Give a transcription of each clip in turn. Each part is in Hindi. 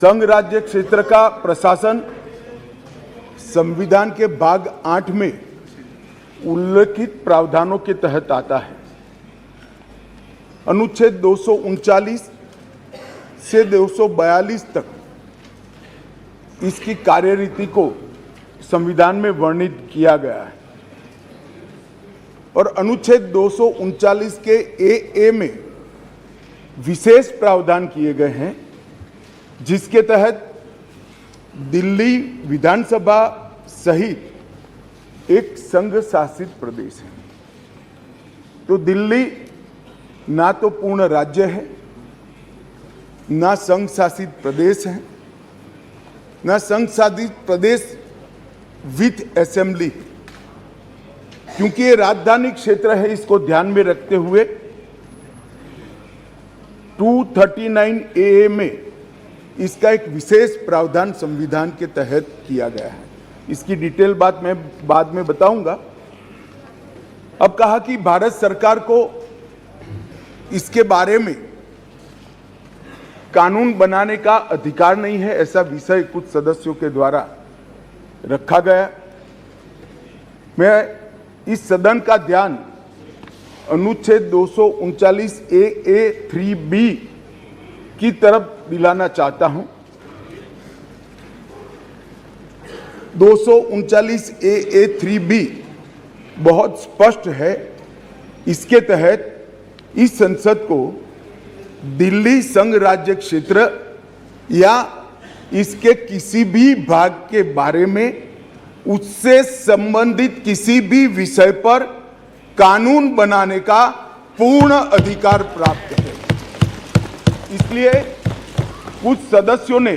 संघ राज्य क्षेत्र का प्रशासन संविधान के भाग 8 में उल्लिखित प्रावधानों के तहत आता है। अनुच्छेद 239 से 242 तक इसकी कार्यरीति को संविधान में वर्णित किया गया है और अनुच्छेद 239 के ए में विशेष प्रावधान किए गए हैं, जिसके तहत दिल्ली विधानसभा सहित एक संघ शासित प्रदेश है। तो दिल्ली ना तो पूर्ण राज्य है, ना संघ शासित प्रदेश है, ना संघ शासित प्रदेश विथ असेंबली। क्योंकि ये राजधानी क्षेत्र है, इसको ध्यान में रखते हुए 239 ए में इसका एक विशेष प्रावधान संविधान के तहत किया गया है। इसकी डिटेल बात मैं बाद में बताऊंगा। अब कहा कि भारत सरकार को इसके बारे में कानून बनाने का अधिकार नहीं है, ऐसा विषय कुछ सदस्यों के द्वारा रखा गया। मैं इस सदन का ध्यान अनुच्छेद 239 ए 3B की तरफ दिलाना चाहता हूं। 239 ए 3B बहुत स्पष्ट है। इसके तहत इस संसद को दिल्ली संघ राज्य क्षेत्र या इसके किसी भी भाग के बारे में उससे संबंधित किसी भी विषय पर कानून बनाने का पूर्ण अधिकार प्राप्त है। इसलिए कुछ सदस्यों ने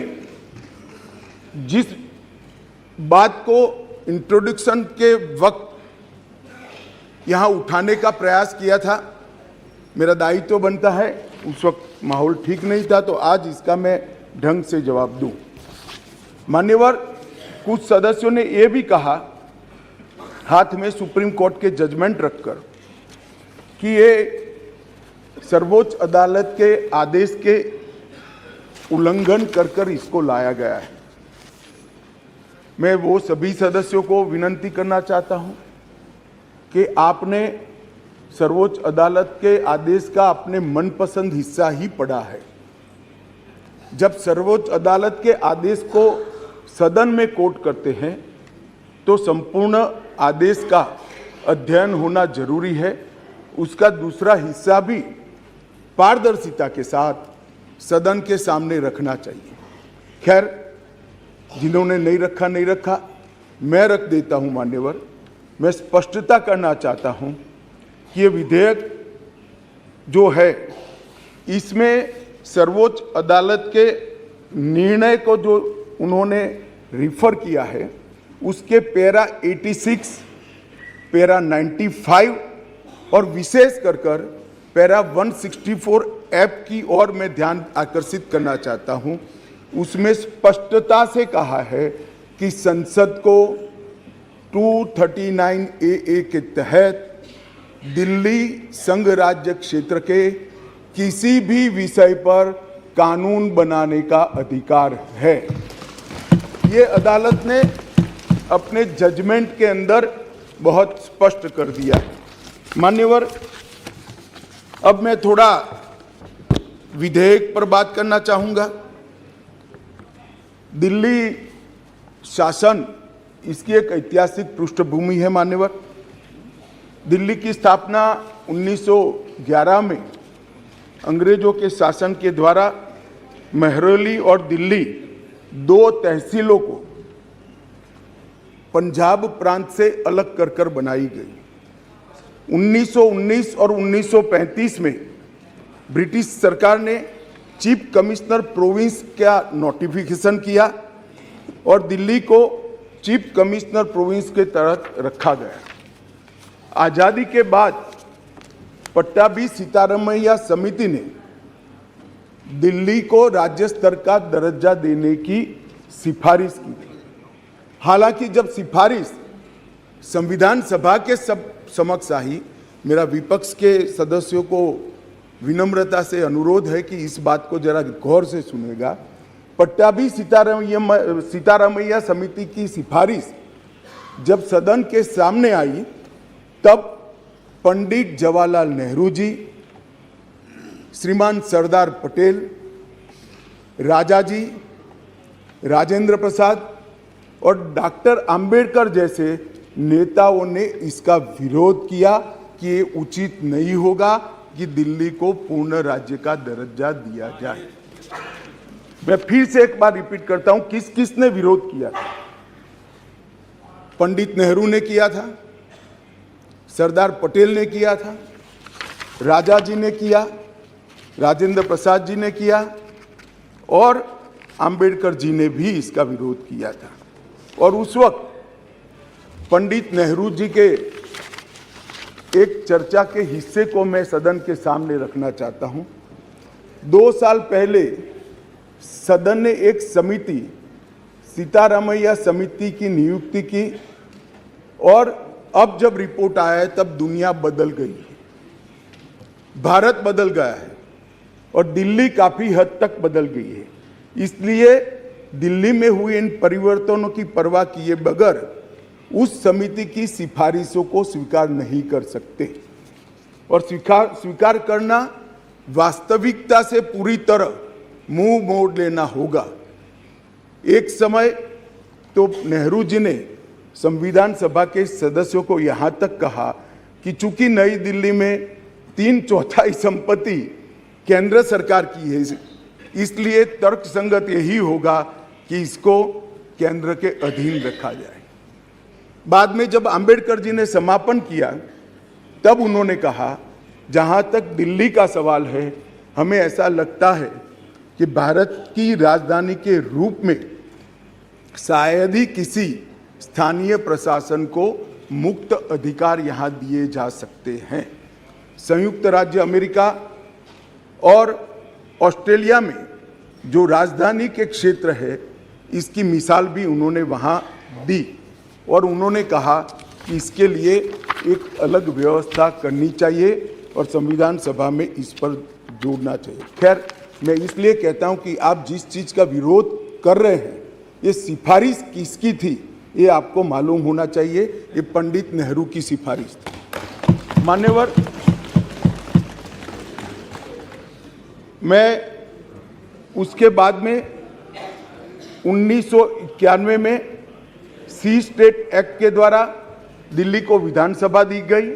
जिस बात को इंट्रोडक्शन के वक्त यहां उठाने का प्रयास किया था, मेरा दायित्व तो बनता है, उस वक्त माहौल ठीक नहीं था, तो आज इसका मैं ढंग से जवाब दूं। मान्यवर, कुछ सदस्यों ने यह भी कहा, हाथ में सुप्रीम कोर्ट के जजमेंट रखकर, कि ये सर्वोच्च अदालत के आदेश के उल्लंघन कर इसको लाया गया है। मैं वो सभी सदस्यों को विनती करना चाहता हूं कि आपने सर्वोच्च अदालत के आदेश का अपने मनपसंद हिस्सा ही पढ़ा है। जब सर्वोच्च अदालत के आदेश को सदन में कोट करते हैं तो संपूर्ण आदेश का अध्ययन होना जरूरी है। उसका दूसरा हिस्सा भी पारदर्शिता के साथ सदन के सामने रखना चाहिए। खैर, जिन्होंने नहीं रखा, मैं रख देता हूं। मान्यवर, मैं स्पष्टता करना चाहता हूं कि ये विधेयक जो है, इसमें सर्वोच्च अदालत के निर्णय को जो उन्होंने रिफर किया है, उसके पैरा 86, पैरा 95 और विशेष कर पैरा 164F की ओर मैं ध्यान आकर्षित करना चाहता हूं। उसमें स्पष्टता से कहा है कि संसद को 239 ए के तहत दिल्ली संघ राज्य क्षेत्र के किसी भी विषय पर कानून बनाने का अधिकार है। ये अदालत ने अपने जजमेंट के अंदर बहुत स्पष्ट कर दिया है। मान्यवर, अब मैं थोड़ा विधेयक पर बात करना चाहूंगा। दिल्ली शासन, इसकी एक ऐतिहासिक पृष्ठभूमि है। मान्यवर, दिल्ली की स्थापना 1911 में अंग्रेजों के शासन के द्वारा महरौली और दिल्ली दो तहसीलों को पंजाब प्रांत से अलग कर बनाई गई। 1919 और 1935 में ब्रिटिश सरकार ने चीफ कमिश्नर प्रोविंस का नोटिफिकेशन किया और दिल्ली को चीफ कमिश्नर प्रोविंस के तहत रखा गया। आज़ादी के बाद पट्टाभी सीतारामैया समिति ने दिल्ली को राज्य स्तर का दर्जा देने की सिफारिश की थी। हालांकि जब सिफारिश संविधान सभा के समक्ष आई, मेरा विपक्ष के सदस्यों को विनम्रता से अनुरोध है कि इस बात को जरा गौर से सुनेगा पट्टाभी सीतारामैया समिति की सिफारिश जब सदन के सामने आई, तब पंडित जवाहरलाल नेहरू जी, श्रीमान सरदार पटेल, राजा जी, राजेंद्र प्रसाद और डॉक्टर अंबेडकर जैसे नेताओं ने इसका विरोध किया कि ये उचित नहीं होगा कि दिल्ली को पूर्ण राज्य का दर्जा दिया जाए। मैं फिर से एक बार रिपीट करता हूं, किस किस ने विरोध किया था? पंडित नेहरू ने किया था, सरदार पटेल ने किया था, राजा जी ने किया, राजेंद्र प्रसाद जी ने किया और अंबेडकर जी ने भी इसका विरोध किया था। और उस वक्त पंडित नेहरू जी के एक चर्चा के हिस्से को मैं सदन के सामने रखना चाहता हूं। 2 साल पहले सदन ने एक समिति, सीतारामैया समिति की नियुक्ति की और अब जब रिपोर्ट आया है तब दुनिया बदल गई है, भारत बदल गया है और दिल्ली काफी हद तक बदल गई है। इसलिए दिल्ली में हुए इन परिवर्तनों की परवाह किए बगैर उस समिति की सिफारिशों को स्वीकार नहीं कर सकते और स्वीकार करना वास्तविकता से पूरी तरह मुंह मोड़ लेना होगा। एक समय तो नेहरू जी ने संविधान सभा के सदस्यों को यहां तक कहा कि चूंकि नई दिल्ली में 3/4 संपत्ति केंद्र सरकार की है, इसलिए तर्कसंगत यही होगा कि इसको केंद्र के अधीन रखा जाए। बाद में जब अंबेडकर जी ने समापन किया, तब उन्होंने कहा, जहां तक दिल्ली का सवाल है, हमें ऐसा लगता है कि भारत की राजधानी के रूप में शायद ही किसी स्थानीय प्रशासन को मुक्त अधिकार यहां दिए जा सकते हैं। संयुक्त राज्य अमेरिका और ऑस्ट्रेलिया में जो राजधानी के क्षेत्र है, इसकी मिसाल भी उन्होंने वहां दी और उन्होंने कहा कि इसके लिए एक अलग व्यवस्था करनी चाहिए और संविधान सभा में इस पर जोड़ना चाहिए। खैर, मैं इसलिए कहता हूं कि आप जिस चीज का विरोध कर रहे हैं, ये सिफारिश किसकी थी ये आपको मालूम होना चाहिए। ये पंडित नेहरू की सिफारिश थी। मान्यवर, मैं उसके बाद में 1991 में सी स्टेट एक्ट के द्वारा दिल्ली को विधानसभा दी गई,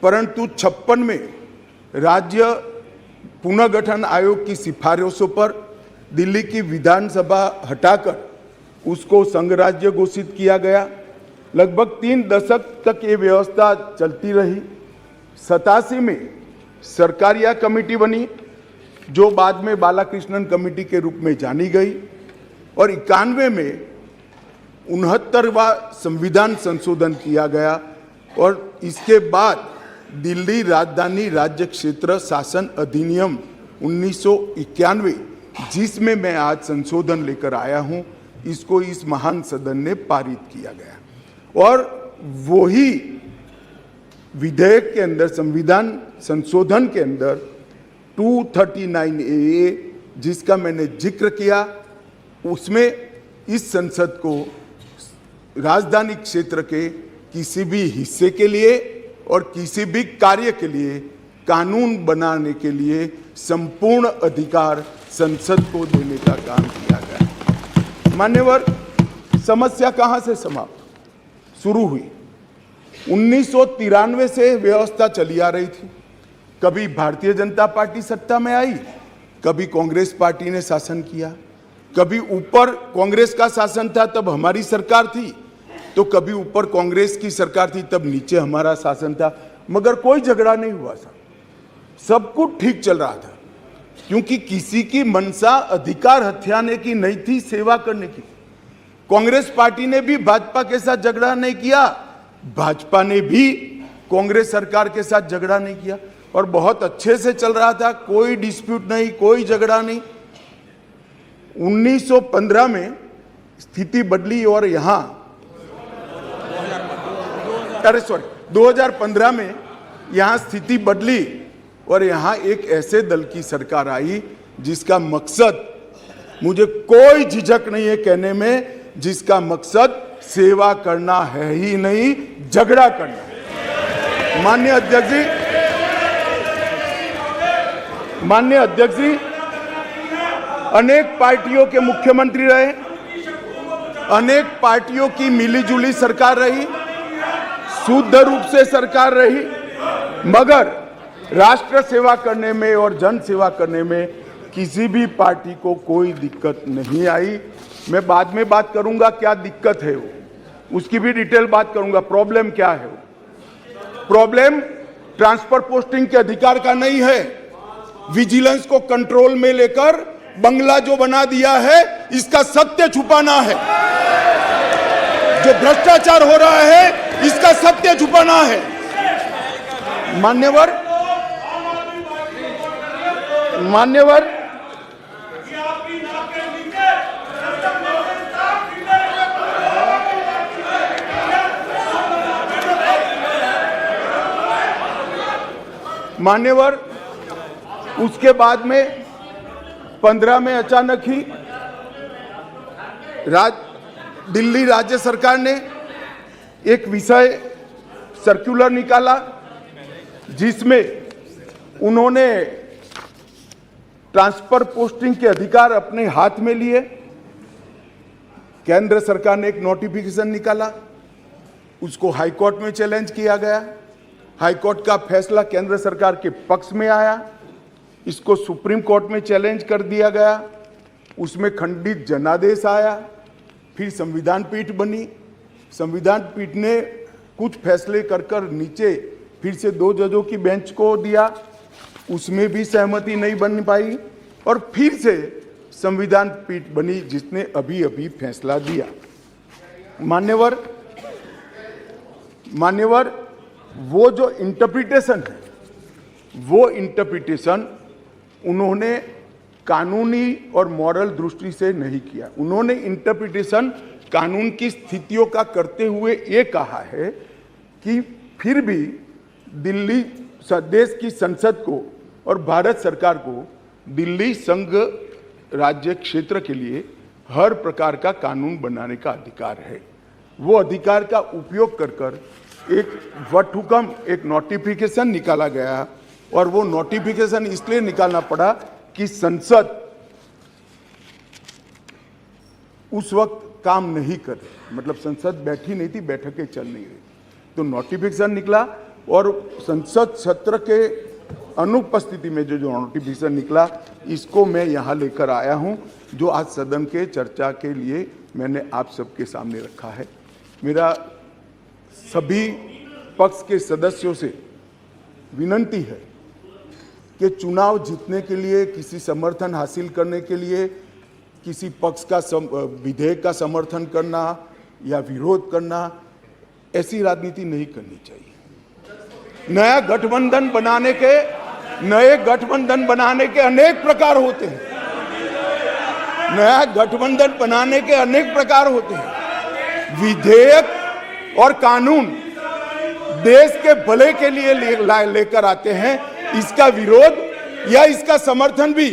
परंतु 56 में राज्य पुनर्गठन आयोग की सिफारिशों पर दिल्ली की विधानसभा हटाकर उसको संघ राज्य घोषित किया गया। लगभग 3 दशक तक ये व्यवस्था चलती रही। 87 में सरकारिया कमेटी बनी, जो बाद में बालाकृष्णन कमेटी के रूप में जानी गई और 91 में 69वां संविधान संशोधन किया गया और इसके बाद दिल्ली राजधानी राज्य क्षेत्र शासन अधिनियम 1991, जिसमें मैं आज संशोधन लेकर आया हूं, इसको इस महान सदन ने पारित किया गया और वही विधेयक के अंदर, संविधान संशोधन के अंदर 239A, जिसका मैंने जिक्र किया, उसमें इस संसद को राजधानी क्षेत्र के किसी भी हिस्से के लिए और किसी भी कार्य के लिए कानून बनाने के लिए संपूर्ण अधिकार संसद को देने का काम किया गया। मान्यवर, समस्या कहां से समाप्त शुरू हुई? 1993 से व्यवस्था चली आ रही थी। कभी भारतीय जनता पार्टी सत्ता में आई, कभी कांग्रेस पार्टी ने शासन किया, कभी ऊपर कांग्रेस का शासन था तब हमारी सरकार थी, तो कभी ऊपर कांग्रेस की सरकार थी तब नीचे हमारा शासन था, मगर कोई झगड़ा नहीं हुआ था, सब कुछ ठीक चल रहा था, क्योंकि किसी की मनसा अधिकार हथियाने की नहीं थी, सेवा करने की। कांग्रेस पार्टी ने भी भाजपा के साथ झगड़ा नहीं किया, भाजपा ने भी कांग्रेस सरकार के साथ झगड़ा नहीं किया और बहुत अच्छे से चल रहा था, कोई डिस्प्यूट नहीं, कोई झगड़ा नहीं। 1915 में स्थिति बदली और यहां 2015 में यहां स्थिति बदली और यहां एक ऐसे दल की सरकार आई जिसका मकसद मुझे कोई झिझक नहीं है कहने में, जिसका मकसद सेवा करना है ही नहीं, झगड़ा करना है। माननीय अध्यक्ष जी अनेक पार्टियों के मुख्यमंत्री रहे, अनेक पार्टियों की मिलीजुली सरकार रही, शुद्ध रूप से सरकार रही, मगर राष्ट्र सेवा करने में और जन सेवा करने में किसी भी पार्टी को कोई दिक्कत नहीं आई। मैं बाद में बात करूंगा क्या दिक्कत है, वो उसकी भी डिटेल बात करूंगा। प्रॉब्लम क्या है? प्रॉब्लम ट्रांसफर पोस्टिंग के अधिकार का नहीं है, विजिलेंस को कंट्रोल में लेकर बंगला जो बना दिया है, इसका सत्य छुपाना है। जो भ्रष्टाचार हो रहा है, इसका सत्य छुपाना है। मान्यवर उसके बाद में 15 में अचानक ही दिल्ली राज्य सरकार ने एक विषय सर्कुलर निकाला, जिसमें उन्होंने ट्रांसफर पोस्टिंग के अधिकार अपने हाथ में लिए। केंद्र सरकार ने एक नोटिफिकेशन निकाला, उसको हाई कोर्ट में चैलेंज किया गया। हाई कोर्ट का फैसला केंद्र सरकार के पक्ष में आया, इसको सुप्रीम कोर्ट में चैलेंज कर दिया गया, उसमें खंडित जनादेश आया, फिर संविधान पीठ बनी। संविधान पीठ ने कुछ फैसले कर नीचे फिर से 2 जजों की बेंच को दिया, उसमें भी सहमति नहीं बन पाई, और फिर से संविधान पीठ बनी जिसने अभी फैसला दिया। मान्यवर वो जो इंटरप्रिटेशन है, वो इंटरप्रिटेशन उन्होंने कानूनी और मॉरल दृष्टि से नहीं किया। उन्होंने इंटरप्रिटेशन कानून की स्थितियों का करते हुए ये कहा है कि फिर भी दिल्ली देश की संसद को और भारत सरकार को दिल्ली संघ राज्य क्षेत्र के लिए हर प्रकार का कानून बनाने का अधिकार है। वो अधिकार का उपयोग कर एक वटहुकम, एक नोटिफिकेशन निकाला गया, और वो नोटिफिकेशन इसलिए निकालना पड़ा कि संसद उस वक्त काम नहीं कर रही, मतलब संसद बैठी नहीं थी, बैठकें चल नहीं रही, तो नोटिफिकेशन निकला, और संसद सत्र के अनुपस्थिति में जो नोटिफिकेशन निकला, इसको मैं यहाँ लेकर आया हूँ, जो आज सदन के चर्चा के लिए मैंने आप सबके सामने रखा है। मेरा सभी पक्ष के सदस्यों से विनती है कि चुनाव जीतने के लिए, किसी समर्थन हासिल करने के लिए, किसी पक्ष का विधेयक का समर्थन करना या विरोध करना, ऐसी राजनीति नहीं करनी चाहिए। नए गठबंधन बनाने के अनेक प्रकार होते हैं। नया गठबंधन बनाने के अनेक प्रकार होते हैं। विधेयक और कानून देश के भले के लिए लेकर आते हैं। इसका विरोध या इसका समर्थन भी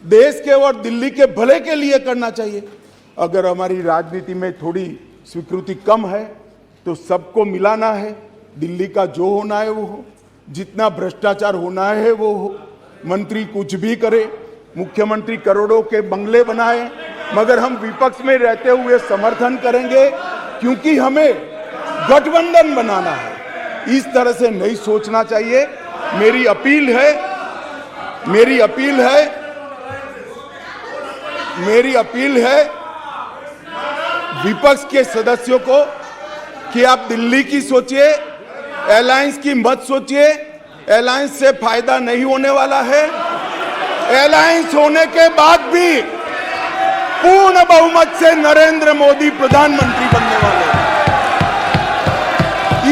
देश के और दिल्ली के भले के लिए करना चाहिए। अगर हमारी राजनीति में थोड़ी स्वीकृति कम है तो सबको मिलाना है। दिल्ली का जो होना है वो हो, जितना भ्रष्टाचार होना है वो हो। मंत्री कुछ भी करे, मुख्यमंत्री करोड़ों के बंगले बनाए, मगर हम विपक्ष में रहते हुए समर्थन करेंगे, क्योंकि हमें गठबंधन बनाना है। इस तरह से नहीं सोचना चाहिए। मेरी अपील है विपक्ष के सदस्यों को कि आप दिल्ली की सोचिए, अलायंस की मत सोचिए। अलायंस से फायदा नहीं होने वाला है। अलायंस होने के बाद भी पूर्ण बहुमत से नरेंद्र मोदी प्रधानमंत्री बनने वाले हैं।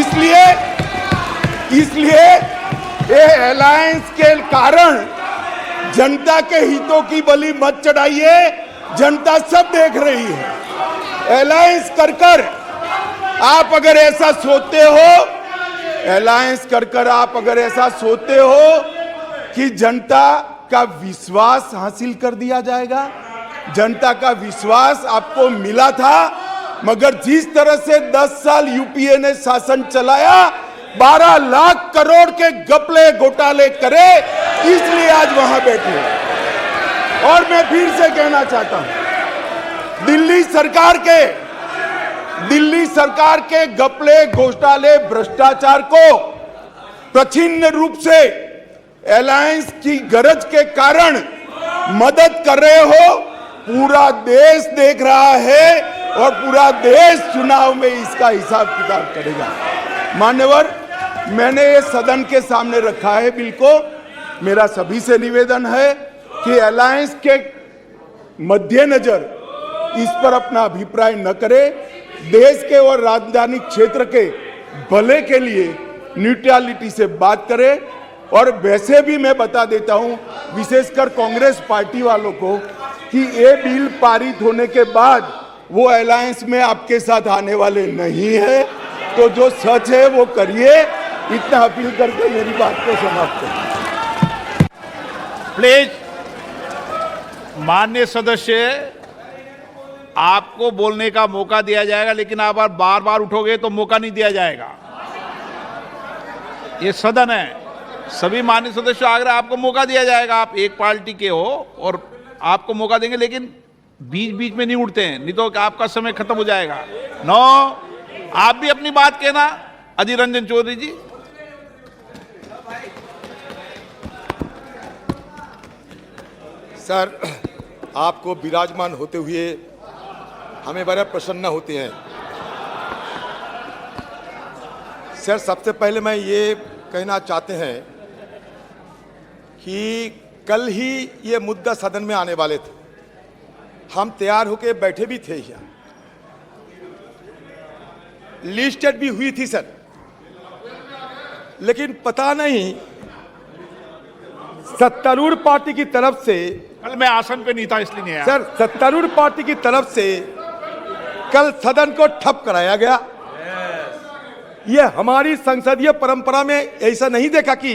इसलिए ये अलायंस के कारण जनता के हितों की बलि मत चढ़ाइए। जनता सब देख रही है। अलायंस कर आप अगर ऐसा सोचते हो कि जनता का विश्वास हासिल कर दिया जाएगा, जनता का विश्वास आपको मिला था, मगर जिस तरह से 10 साल यूपीए ने शासन चलाया, 12 लाख करोड़ के घपले घोटाले करे, इसलिए आज वहां बैठे। और मैं फिर से कहना चाहता हूं, दिल्ली सरकार के घपले घोटाले भ्रष्टाचार को प्रच्छन्न रूप से अलायंस की गरज के कारण मदद कर रहे हो, पूरा देश देख रहा है और पूरा देश चुनाव में इसका हिसाब किताब करेगा। मान्यवर, मैंने ये सदन के सामने रखा है बिल को। मेरा सभी से निवेदन है कि अलायंस के मद्देनजर इस पर अपना अभिप्राय न करें। देश के और राजधानी क्षेत्र के भले के लिए न्यूट्रलिटी से बात करें। और वैसे भी मैं बता देता हूं, विशेषकर कांग्रेस पार्टी वालों को, कि ये बिल पारित होने के बाद वो अलायंस में आपके साथ आने वाले नहीं है। तो जो सच है वो करिए। इतना अपील करके मेरी बात को समाप्त करिए। प्लीज, माननीय सदस्य, आपको बोलने का मौका दिया जाएगा, लेकिन आप बार बार उठोगे तो मौका नहीं दिया जाएगा। ये सदन है, सभी माननीय सदस्य आग्रह, आपको मौका दिया जाएगा। आप एक पार्टी के हो और आपको मौका देंगे, लेकिन बीच बीच में नहीं उठते हैं, नहीं तो आपका समय खत्म हो जाएगा। नो, आप भी अपनी बात कहना। अधीर रंजन चौधरी जी। सर, आपको विराजमान होते हुए हमें बड़ा प्रसन्न होते हैं। सर, सबसे पहले मैं ये कहना चाहते हैं कि कल ही ये मुद्दा सदन में आने वाले थे। हम तैयार होकर बैठे भी थे, यहाँ लिस्टेड भी हुई थी सर, लेकिन पता नहीं सत्तारूढ़ पार्टी की तरफ से, कल मैं आसन पे नहीं था इसलिए नहीं आया। सर, सत्तारूढ़ पार्टी की तरफ से कल सदन को ठप कराया गया। ये हमारी संसदीय परंपरा में ऐसा नहीं देखा कि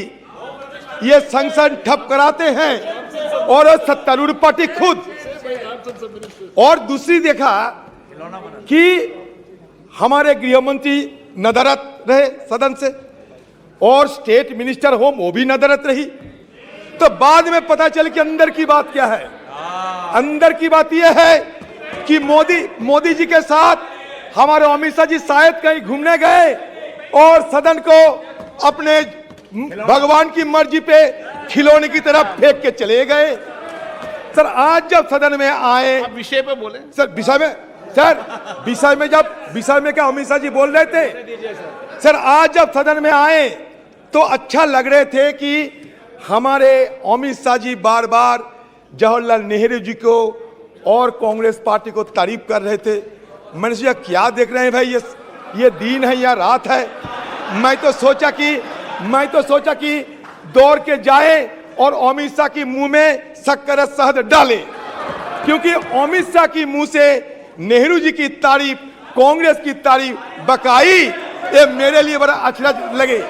ये संसद ठप कराते हैं और सत्तारूढ़ पार्टी खुद। और दूसरी देखा कि हमारे गृह मंत्री नदारत रहे सदन से, और स्टेट मिनिस्टर होम वो भी नदारत रही। तो बाद में पता चल कि अंदर की बात क्या है। अंदर की बात यह है कि मोदी जी के साथ हमारे अमित शाह जी शायद कहीं घूमने गए और सदन को अपने भगवान की मर्जी पे खिलौने की तरफ फेंक के चले गए। सर, आज जब सदन में आए, विषय पे बोले सर, विषय में क्या अमित शाह जी बोल रहे थे। सर, आज जब सदन में आए तो अच्छा लग रहे थे कि हमारे अमित शाह जी बार बार जवाहरलाल नेहरू जी को और कांग्रेस पार्टी को तारीफ कर रहे थे। मैंने सोचा क्या देख रहे हैं भाई, ये दिन है या रात है। मैं तो सोचा कि दौड़ के जाए और अमित शाह के मुंह में शक्कर शहद डाले, क्योंकि अमित शाह की मुंह से नेहरू जी की तारीफ, कांग्रेस की तारीफ बकाई, ये मेरे लिए बड़ा अच्छा लगे।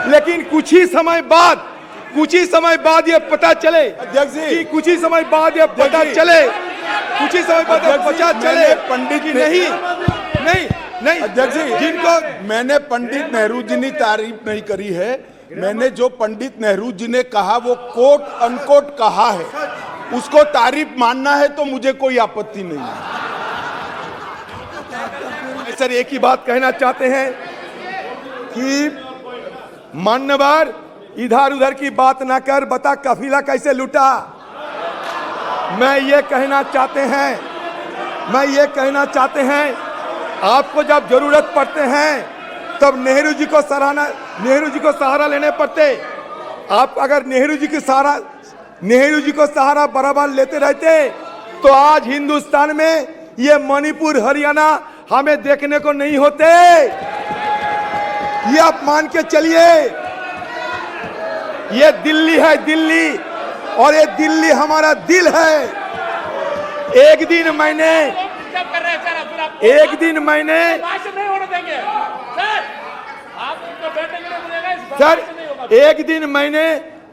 लेकिन कुछ ही समय बाद ये पता चले कि पंडित जी नहीं अध्यक्ष जी, जिनको मैंने पंडित नेहरू जी ने तारीफ नहीं करी है। मैंने जो पंडित नेहरू जी ने कहा वो कोट अनकोट कहा है, उसको तारीफ मानना है तो मुझे कोई आपत्ति नहीं है। सर, एक ही बात कहना चाहते हैं कि मान्यवर, इधर उधर की बात ना कर, बता कफिला कैसे लूटा। मैं ये कहना चाहते हैं आपको जब जरूरत पड़ते हैं तब नेहरू जी को सहारा लेने पड़ते। आप अगर नेहरू जी को सहारा बराबर लेते रहते तो आज हिंदुस्तान में ये मणिपुर, हरियाणा हमें देखने को नहीं होते। ये आप मान के चलिए, ये दिल्ली है, दिल्ली, और ये दिल्ली हमारा दिल है। एक दिन मैंने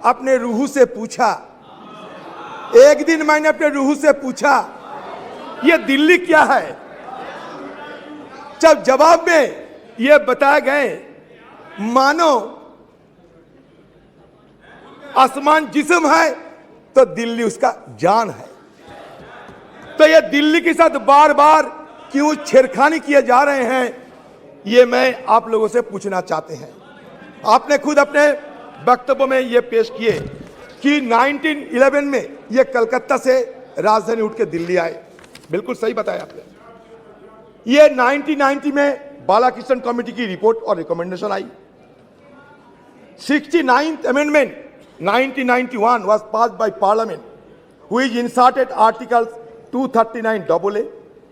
अपने रूह से पूछा ये दिल्ली क्या है? जब जवाब में ये बताए गए मानो आसमान जिस्म है तो दिल्ली उसका जान है। तो ये दिल्ली के साथ बार बार क्यों छेड़खानी किए जा रहे हैं, ये मैं आप लोगों से पूछना चाहते हैं। आपने खुद अपने वक्तव्य में ये पेश किए कि 1911 में ये कलकत्ता से राजधानी उठ के दिल्ली आए। बिल्कुल सही बताया आपने। ये 1990 में बालाकृष्ण कमेटी की रिपोर्ट और recommendation I. 69th amendment 1991 was passed by parliament, which inserted articles 239AA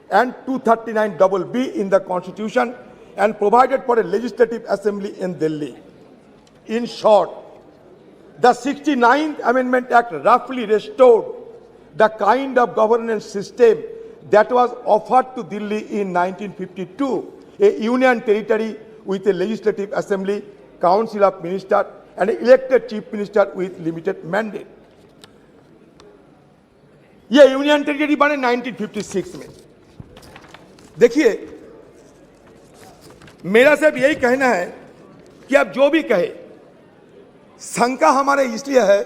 and 239BB in the constitution and provided for a legislative assembly in Delhi. In short, the 69th Amendment Act roughly restored the kind of governance system that was offered to Delhi in 1952, a union territory with a legislative assembly, council of ministers, and an elected chief minister with limited mandate. ये यूनियन टेरिटरी बने 1956 में। देखिए, मेरा सिर्फ यही कहना है कि आप जो भी कहे, शंका हमारे इसलिए है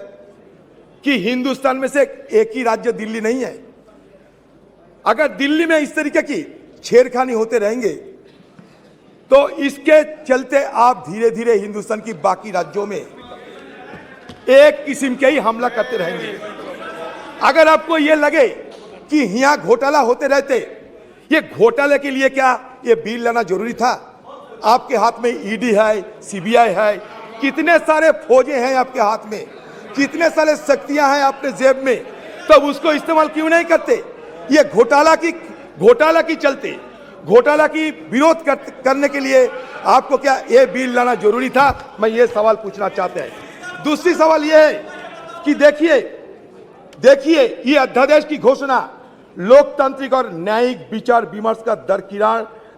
कि हिंदुस्तान में से एक ही राज्य दिल्ली नहीं है। अगर दिल्ली में इस तरीके की छेड़खानी होते रहेंगे तो इसके चलते आप धीरे धीरे हिंदुस्तान की बाकी राज्यों में एक किस्म के ही हमला करते रहेंगे। अगर आपको यह लगे कि यहां घोटाला होते रहते, ये घोटाले के लिए क्या ये बिल लाना जरूरी था? आपके हाथ में ईडी है, सीबीआई है, कितने सारे फौजें हैं आपके हाथ में, कितने सारे शक्तियां हैं अपने जेब में, तब उसको इस्तेमाल क्यों नहीं करते? ये घोटाला की चलते, घोटाला की विरोध करने के लिए आपको क्या ये बिल लाना जरूरी था? मैं ये सवाल पूछना चाहते हैं। दूसरी सवाल ये है कि देखिए ये अध्यादेश की घोषणा लोकतांत्रिक और न्यायिक विचार विमर्श का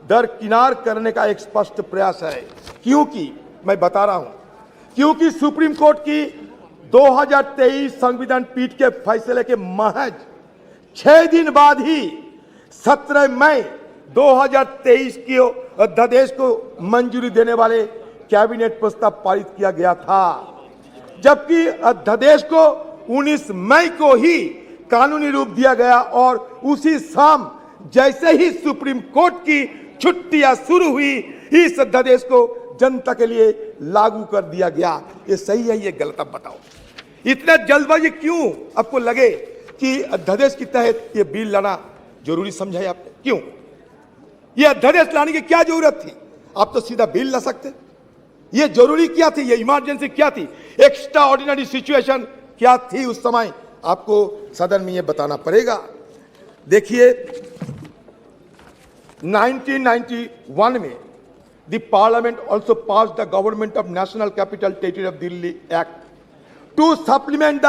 दरकिनार करने का एक स्पष्ट प्रयास है। क्योंकि मैं बता रहा हूं, क्योंकि सुप्रीम कोर्ट की 2023 संविधान पीठ के फैसले के महज 6 दिन बाद ही 17 मई 2023 के अध्यादेश को मंजूरी देने वाले कैबिनेट प्रस्ताव पारित किया गया था, जबकि अध्यादेश को 19 मई को ही कानूनी रूप दिया गया और उसी शाम जैसे ही सुप्रीम कोर्ट की छुट्टियां शुरू हुई, इस अध्यादेश को जनता के लिए लागू कर दिया गया। ये सही है, ये गलत? अब बताओ, इतना जल्दबाजी क्यों आपको लगे कि अध्यादेश के तहत ये बिल लाना जरूरी समझा है आपने? क्यों ये अध्यादेश लाने की क्या जरूरत थी? आप तो सीधा बिल ला सकते। ये जरूरी क्या थी? ये इमरजेंसी क्या थी? एक्स्ट्रा ऑर्डिनरी सिचुएशन क्या थी उस समय? आपको सदन में ये बताना पड़ेगा। देखिए, 1991 में the parliament also pass the government of national capital territory of Delhi act to supplement the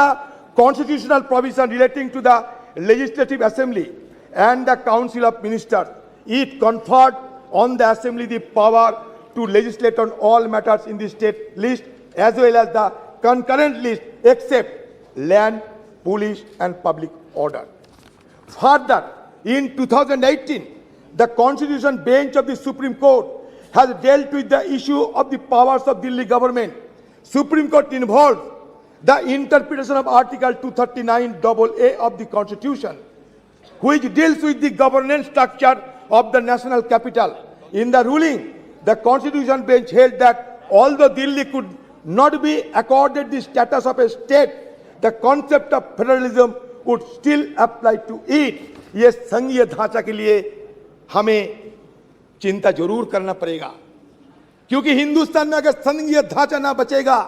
constitutional provision relating to the legislative assembly and the council of ministers. It conferred on the assembly the power to legislate on all matters in the state list as well as the concurrent list except land, police and public order. Further, in 2018, the constitution bench of the Supreme Court has dealt with the issue of the powers of Delhi government. Supreme Court involved the interpretation of Article 239AA of the Constitution, which deals with the governance structure of the national capital. In the ruling, the Constitution bench held that although Delhi could not be accorded the status of a state, the concept of federalism would still apply to it. ये संघीय ढांचा के लिए हमें चिंता जरूर करना पड़ेगा, क्योंकि हिंदुस्तान में अगर संघीय ढांचा ना बचेगा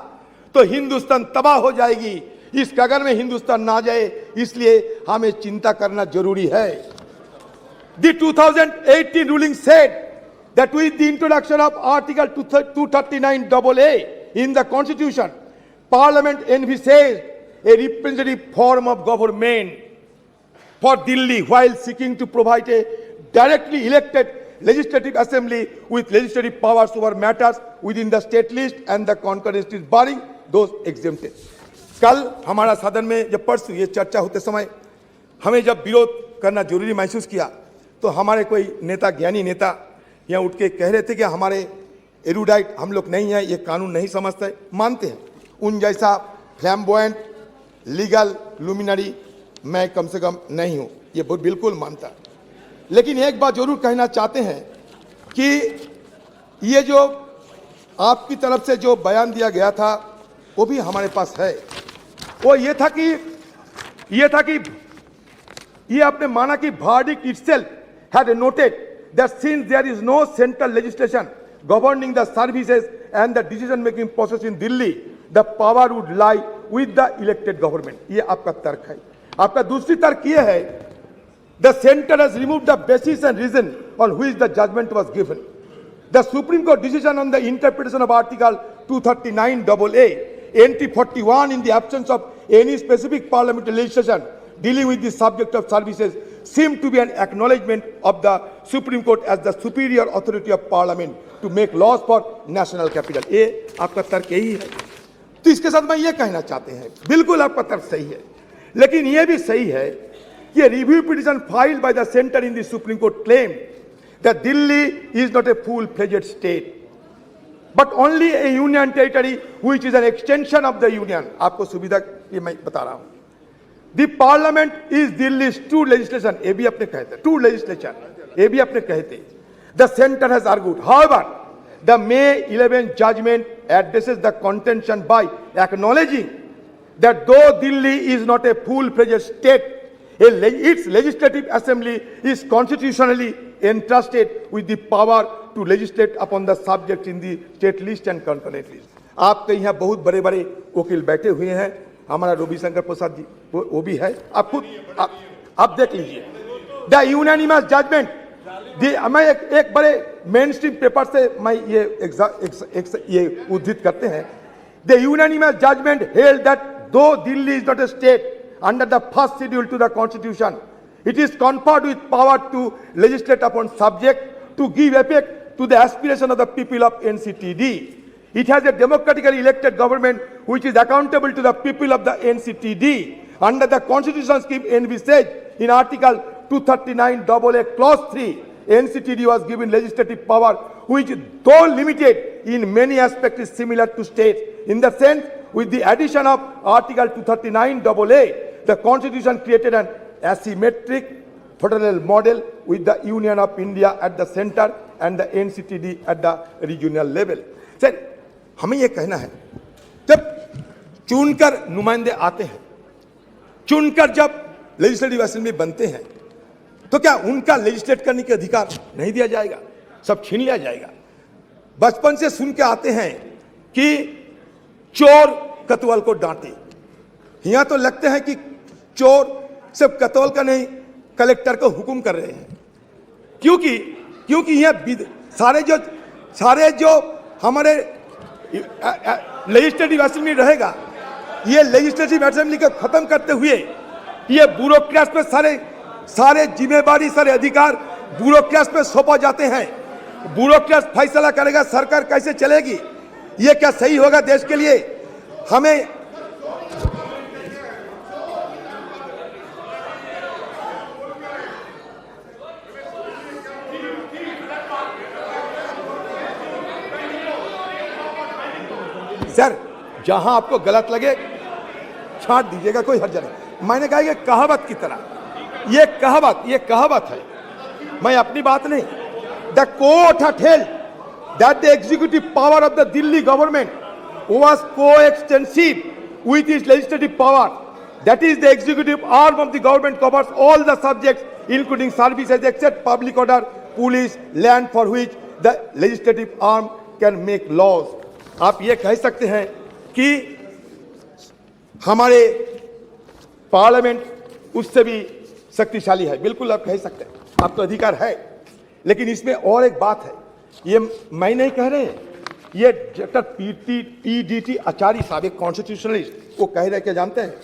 तो हिंदुस्तान तबाह हो जाएगी। इस कगर में हिंदुस्तान ना जाए, इसलिए हमें चिंता करना जरूरी है। The 2018 ruling said that with the introduction of Article 239AA in the Constitution, Parliament envisaged a representative form of government for Delhi while seeking to provide a directly elected legislative assembly with legislative powers over matters within the state list and the concurrent list barring those exempted. कल हमारा सदन में जब परसों ये चर्चा होते समय हमें जब विरोध करना जरूरी महसूस किया तो हमारे कोई नेता, ज्ञानी नेता यहाँ उठ के कह रहे थे कि हमारे एरुडाइट हम लोग नहीं हैं, ये कानून नहीं समझते। मानते हैं उन जैसा फ्लैम्बॉयंट लीगल लुमिनरी मैं कम से कम नहीं हूँ, ये बिल्कुल मानता। लेकिन एक बात जरूर कहना चाहते हैं कि ये जो आपकी तरफ से जो बयान दिया गया था वो भी हमारे पास है। वो ये था कि ये आपने माना कि verdict itself had noted that since there is no central legislation governing the services and the decision making process in Delhi, the power would lie with the elected government। ये आपका तर्क है। आपका दूसरी तर्क ये है the center has removed the basis and reason on which the judgment was given। The Supreme Court decision on the interpretation of Article 239AA, entry 41 in the absence of any specific parliamentary legislation dealing with the subject of services seem to be an acknowledgement of the Supreme Court as the superior authority of Parliament to make laws for national capital। ये आपका तर्क यही है। तो इसके साथ मैं ये कहना चाहते हैं, बिल्कुल आपका तर्क सही है, लेकिन ये भी सही है कि review petition filed by the centre in the supreme court claim that Delhi is not a full-fledged state, but only a union territory which is an extension of the union। आपको सुविधा ये मैं बता रहा हूँ। The parliament is Delhi's true legislation, ये भी अपने कहते, true legislation, ये भी अपने कहते। The center has argued, however, the May 11 judgment addresses the contention by acknowledging that though Delhi is not a full-fledged state, its legislative assembly is constitutionally entrusted with the power to legislate upon the subject in the state list and concurrent list। आपके यहाँ बहुत बड़े बड़े वकील बैठे हुए हैं, हमारा रविशंकर प्रसाद जी वो भी है, आप खुद आप देख लीजिए। द यूनानिमस जजमेंट, मैं एक बड़े मेन स्ट्रीम पेपर से मैं ये उद्धृत करते हैं। The unanimous judgement held that दो Delhi is not a state under the first schedule to the constitution, it is conferred with power to legislate upon subject to give effect to the aspiration of the people of NCTD। It has a democratically elected government which is accountable to the people of the NCTD under the constitution scheme envisaged in Article 239AA Clause 3। NCTD was given legislative power which, though limited in many aspects, is similar to states in the sense with the addition of Article 239AA, the Constitution created an asymmetric federal model with the Union of India at the center and the NCTD at the regional level। Sir, हमें ये कहना है, जब चुनकर नुमाइंदे आते हैं, चुनकर जब लेजिस्लेटिव असेंबली बनते हैं, तो क्या उनका लेजिस्लेट करने के अधिकार नहीं दिया जाएगा, सब छीन लिया जाएगा? बचपन से सुन के आते हैं कि चोर कतवाल को डांटे। यहाँ तो लगते हैं कि चोर सिर्फ कतवाल का नहीं, कलेक्टर को हुक्म कर रहे हैं। क्योंकि यहाँ सारे जो हमारे लेजिस्लेटिव असेंबली रहेगा, ये लेजिस्लेटिव असेंबली को खत्म करते हुए ये ब्यूरोक्रेट्स पे सारे जिम्मेवारी, सारे अधिकार ब्यूरोक्रेट्स पे सौंपा जाते हैं। ब्यूरोक्रेट्स फैसला करेगा सरकार कैसे चलेगी। ये क्या सही होगा देश के लिए? हमें सर, जहां आपको गलत लगे छांट दीजिएगा, कोई हर्ज नहीं। मैंने कहा ये कहावत की तरह, ये कहावत है, मैं अपनी बात नहीं। The court had held that the executive power of the Delhi government was coextensive with its legislative power, that is the executive arm of the government covers all the subjects including services except public order, police, land for which the legislative arm can make laws। आप ये कह सकते हैं कि हमारे पार्लियामेंट उससे भी शक्तिशाली है, बिल्कुल आप कह सकते हैं, आपको अधिकार है। लेकिन इसमें और एक बात है, ये मैं नहीं कह रहे, ये डॉक्टर PDT आचार्य साहब, एक कॉन्स्टिट्यूशनलिस्ट, वो कह रहे क्या जानते हैं?